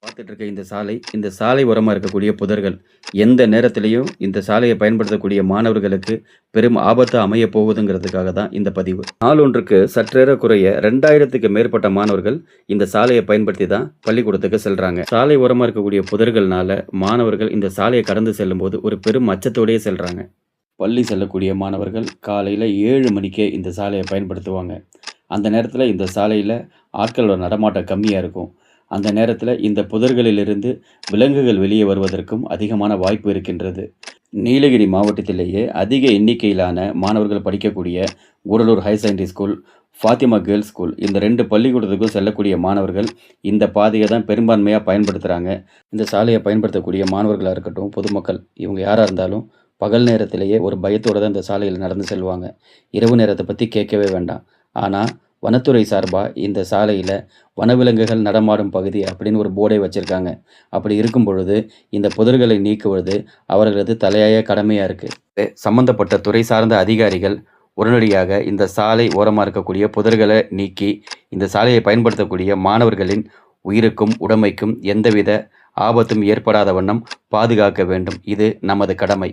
பார்த்துட்டு இருக்க இந்த சாலை ஓரமா இருக்கக்கூடிய புதர்கள், எந்த நேரத்திலயும் இந்த சாலைய பயன்படுத்தக்கூடிய மாணவர்களுக்கு பெரும் ஆபத்தா அமையப் போகுதுங்கிறதுக்காக தான் இந்த பதிவு. நாளொன்றுக்கு சற்றேறக்குறைய 2000க்கு மேற்பட்ட மாணவர்கள் இந்த சாலைய பயன்படுத்தி தான் பள்ளிக்கூடத்துக்கு செல்றாங்க. சாலை ஓரமா இருக்கக்கூடிய புதர்கள்னால மாணவர்கள் இந்த சாலைய கடந்து செல்லும்போது ஒரு பெரும் அச்சத்தோடயே செல்றாங்க. பள்ளி செல்லக்கூடிய மாணவர்கள் காலையில 7 மணிக்கே இந்த சாலைய பயன்படுத்துவாங்க. அந்த நேரத்தில இந்த சாலையில ஆட்களோட நடமாட்டம் கம்மியா இருக்கும். அந்த நேரத்தில இந்த புதர்களிலிருந்து விலங்குகள் வெளியே வருவதற்கும் அதிகமான வாய்ப்பு இருக்கின்றது. நீலகிரி மாவட்டத்திலேயே அதிக எண்ணிக்கையிலான மாணவர்கள் படிக்கக்கூடிய Gudalur higher secondary school, Fathima girls school இந்த 2 பள்ளிக்கூடத்துக்கும் செல்லக்கூடிய மாணவர்கள் இந்த பாதைய தான் பெரும்பான்மையா பயன்படுத்துறாங்க. இந்த சாலைய பயன்படுத்தக்கூடிய மாணவர்களா இருக்கட்டும், பொதுமக்கள் இவங்க யாரா இருந்தாலும் பகல் நேரத்திலேயே ஒரு பயத்தோட தான் இந்த சாலையில நடந்து செல்வாங்க. இரவு நேரத்த பத்தி கேட்கவே வேண்டாம். ஆனா, வனத்துறை சார்பா இந்த சாலையில வனவிலங்குகள் நடமாடும் பகுதி அப்படின்னு ஒரு போர்டே வச்சிருக்காங்க. அப்படி இருக்கும் பொழுது, இந்த புதர்களை நீக்குவது அவர்களது தலையாய கடமையா இருக்கு. சம்பந்தப்பட்ட துறை சார்ந்த அதிகாரிகள் உடனடியாக இந்த சாலை ஓரமா இருக்கக்கூடிய புதர்கள நீக்கி, இந்த சாலையை பயன்படுத்தக்கூடிய மாணவர்களின் உயிருக்கும், உடைமைக்கும் எந்தவித ஆபத்தும் ஏற்படாத வண்ணம் பாதுகாக்க வேண்டும். இது நமது கடமை.